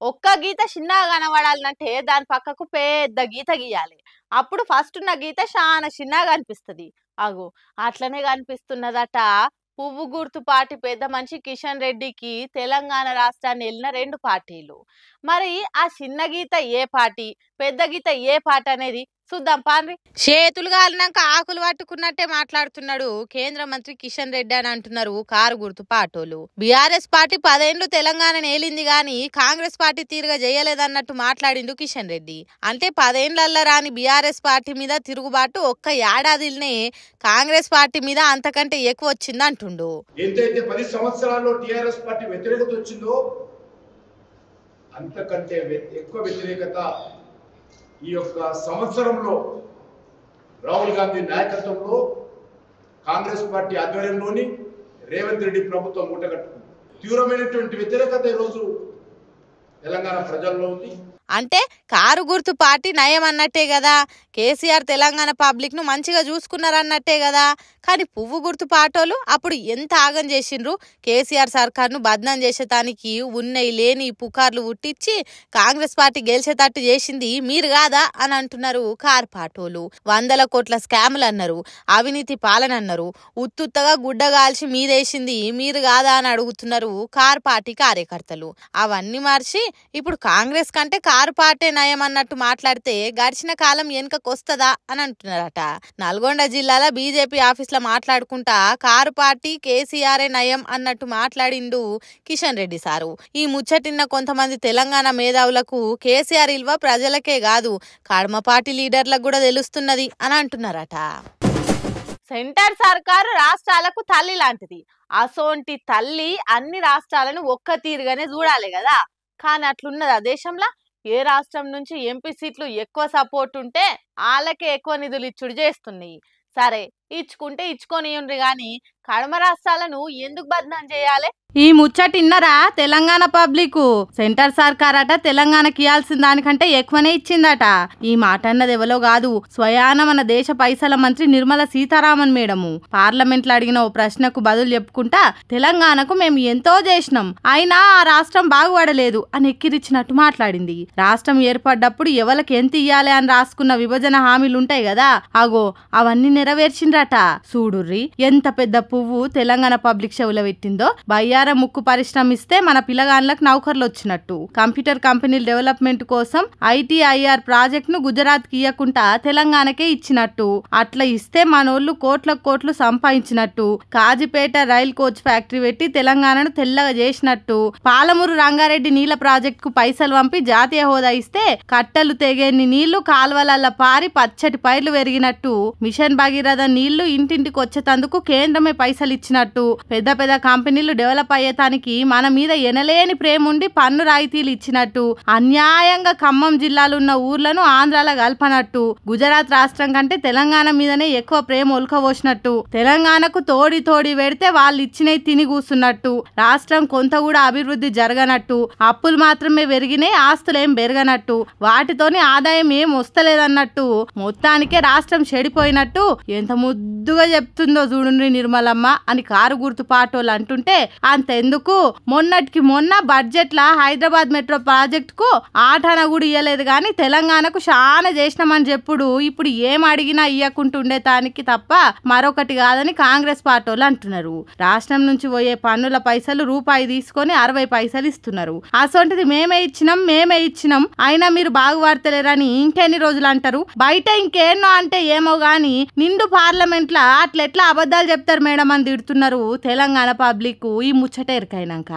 ఒక్క గీత చిన్నగా కనబడాలంటే దాని పక్కకు పెద్ద గీత గీయాలి. అప్పుడు ఫస్ట్ ఉన్న గీత చాలా చిన్నగా కనిపిస్తుంది. అగో అట్లనే కనిపిస్తున్నదట. పువ్వు గుర్తు పార్టీ పెద్ద మనిషి కిషన్ రెడ్డికి తెలంగాణ రాష్ట్రాన్ని వెళ్ళిన రెండు పార్టీలు. మరి ఆ చిన్న గీత ఏ పార్టీ, పెద్ద గీత ఏ పార్టీ అనేది చూద్దాం పాండ్రి. చేతులు కాలినాక ఆకులు పట్టుకున్నట్టే మాట్లాడుతున్నాడు కేంద్ర మంత్రి కిషన్ రెడ్డి అని అంటున్నారు కారు గుర్తు పాటోలు. బీఆర్ఎస్ పార్టీ 10 ఏళ్లు తెలంగాణ ఏలింది గాని కాంగ్రెస్ పార్టీ తీరుగా చేయలేదన్నట్టు మాట్లాడిండు కిషన్ రెడ్డి. అంటే 10 ఏళ్లల్లా రాని బీఆర్ఎస్ పార్టీ మీద తిరుగుబాటు ఒక్క ఏడాదిలోనే కాంగ్రెస్ పార్టీ మీద అంతకంటే ఎక్కువ వచ్చింది అంటుండు. ఎంతైతే 10 సంవత్సరాల్లో టీఆర్ఎస్ పార్టీ వ్యతిరేకత వచ్చిందో అంతకంటే ఎక్కువ వ్యతిరేకత ఈ యొక్క సంవత్సరంలో రాహుల్ గాంధీ నాయకత్వంలో కాంగ్రెస్ పార్టీ ఆధ్వర్యంలోని రేవంత్ రెడ్డి ప్రభుత్వం మూటగట్టుకుంది. తీవ్రమైనటువంటి వ్యతిరేకత ఈరోజు తెలంగాణ ప్రజల్లో ఉంది. అంటే కారు గుర్తు పార్టీ నయం అన్నట్టే కదా, కేసీఆర్ తెలంగాణ పబ్లిక్ ను మంచిగా చూసుకున్నారన్నట్టే కదా. కానీ పువ్వు గుర్తు పాటోలు అప్పుడు ఎంత ఆగం చేసిండ్రు. కేసీఆర్ సర్కార్ను బద్నాం చేసేటానికి ఉన్నాయి లేని పుకార్లు పుట్టించి కాంగ్రెస్ పార్టీ గెలిచేటట్టు చేసింది మీరు కాదా అని అంటున్నారు కారు పాటోలు. 100 కోట్ల స్కాములు అన్నారు, అవినీతి పాలన అన్నారు, ఉత్తుత్తగా గుడ్డగాల్చి మీదేసింది మీరు కాదా అని అడుగుతున్నారు కారు పార్టీ కార్యకర్తలు. అవన్నీ మార్చి ఇప్పుడు కాంగ్రెస్ కంటే కారు పార్టీ నయం అన్నట్టు మాట్లాడితే గడిచిన కాలం వెనుకకొస్తుందా అని అంటున్నారట. నల్గొండ జిల్లాలో బీజేపీ ఆఫీస్ మాట్లాడుకుంటా కారు పార్టీ కేసీఆర్ నయం అన్నట్టు మాట్లాడిండు కిషన్ రెడ్డి సారు. ఈ ముచ్చటిన్న కొంతమంది తెలంగాణ మేధావులకు కేసీఆర్ ఇల్వ ప్రజలకే కాదు కడమ పార్టీ లీడర్లకు కూడా తెలుస్తున్నది అని అంటున్నారట. సెంటర్ సర్కారు రాష్ట్రాలకు తల్లి లాంటిది. అసోంటి తల్లి అన్ని రాష్ట్రాలను ఒక్క తీరుగానే చూడాలి కదా. కానీ అట్లున్నదా దేశంలో? ఏ రాష్ట్రం నుంచి ఎంపీ సీట్లు ఎక్కువ సపోర్ట్ ఉంటే వాళ్ళకే ఎక్కువ నిధులు ఇచ్చుడు చేస్తున్నాయి. సరే ఇచ్చుకుంటే ఇచ్చుకొనియండ్రి గాని కడమ రాష్ట్రాలను ఎందుకు బద్నాం చేయాలి? ఈ ముచ్చటిన్నరా తెలంగాణ పబ్లిక్? సెంటర్ సర్కార్ అట తెలంగాణకి ఇవ్వాల్సిన దానికంటే ఎక్కువనే ఇచ్చిందట. ఈ మాట అన్నది ఎవలో కాదు, స్వయాన మన దేశ పైసల మంత్రి నిర్మలా సీతారామన్ మేడము. పార్లమెంట్ లో అడిగిన ఓ ప్రశ్నకు బదులు చెప్పుకుంటా తెలంగాణకు మేము ఎంతో చేసినాం, అయినా ఆ రాష్ట్రం బాగుపడలేదు అని ఎక్కిరిచ్చినట్టు మాట్లాడింది. రాష్ట్రం ఏర్పడ్డప్పుడు ఎవరికి ఎంత ఇయ్యాలి అని రాసుకున్న విభజన హామీలు ఉంటాయి కదా, అగో అవన్నీ నెరవేర్చిండ్రట. చూడుర్రి ఎంత పెద్ద పువ్వు తెలంగాణ పబ్లిక్ షోలో పెట్టిందో. బయ్యారం ముక్కు పరిశ్రమ ఇస్తే మన పిల్లగాన్లకు నౌకర్లు వచ్చినట్టు, కంప్యూటర్ కంపెనీల డెవలప్మెంట్ కోసం ITIR ప్రాజెక్ట్ ను గుజరాత్ కి ఇయ్యకుండా తెలంగాణకే ఇచ్చినట్టు, అట్లా ఇస్తే మనోళ్ళు కోట్లు సంపాదించినట్టు, కాజిపేట రైల్ కోచ్ ఫ్యాక్టరీ పెట్టి తెలంగాణను తెల్లగా చేసినట్టు, పాలమూరు రంగారెడ్డి నీళ్ల ప్రాజెక్ట్ కు పైసలు పంపి జాతీయ హోదా ఇస్తే కట్టలు తెగేని నీళ్లు కాల్వలల్ల పారి పచ్చటి పైర్లు పెరిగినట్టు, మిషన్ భగీరథ నీళ్లు ఇంటింటికి వచ్చేటందుకు కేంద్రమే పైసలు ఇచ్చినట్టు, పెద్ద పెద్ద కంపెనీలు డెవలప్ అయ్యేటానికి మన మీద ఎనలేని ప్రేమ ఉండి పన్ను రాయితీలు ఇచ్చినట్టు, అన్యాయంగా ఖమ్మం జిల్లాలో ఉన్న ఊర్లను ఆంధ్రాలో కలపనట్టు, గుజరాత్ రాష్ట్రం కంటే తెలంగాణ మీదనే ఎక్కువ ప్రేమ ఒలకబోసినట్టు, తెలంగాణకు తోడి పెడితే వాళ్ళు ఇచ్చినవి తిని కూస్తున్నట్టు, రాష్ట్రం కొంత కూడా అభివృద్ధి జరగనట్టు, అప్పులు మాత్రమే పెరిగినాయి ఆస్తులేం పెరగనట్టు, వాటితోని ఆదాయం ఏం వస్తలేదన్నట్టు, మొత్తానికే రాష్ట్రం చెడిపోయినట్టు ఎంత ముద్దుగా చెప్తుందో చూడండి నిర్మలమ్మ అని కారు గుర్తు పాటోళ్ళు అంటుంటే అంతెందుకు, మొన్నటికి మొన్న బడ్జెట్ లా హైదరాబాద్ మెట్రో ప్రాజెక్ట్ కు ఆటాన కూడా ఇయ్యలేదు గాని తెలంగాణకు చాలా చేసినామని చెప్పుడు ఇప్పుడు ఏం అడిగినా ఇయ్యకుంటుండే దానికి తప్ప మరొకటి కాదని కాంగ్రెస్ పార్టీలు అంటున్నారు. రాష్ట్రం నుంచి పోయే పన్నుల పైసలు రూపాయి తీసుకొని 60 పైసలు ఇస్తున్నారు. అసొంటిది మేమే ఇచ్చినాం అయినా మీరు బాగుపడతలేరని ఇంకెన్ని రోజులు అంటారు? బయట ఇంకేన్నో అంటే ఏమో గాని నిండు పార్లమెంట్ లా అట్లెట్లా అబద్ధాలు చెప్తారు మేడం అని తిడుతున్నారు తెలంగాణ పబ్లిక్ ఈ ముచ్చట ఎరకైనాక.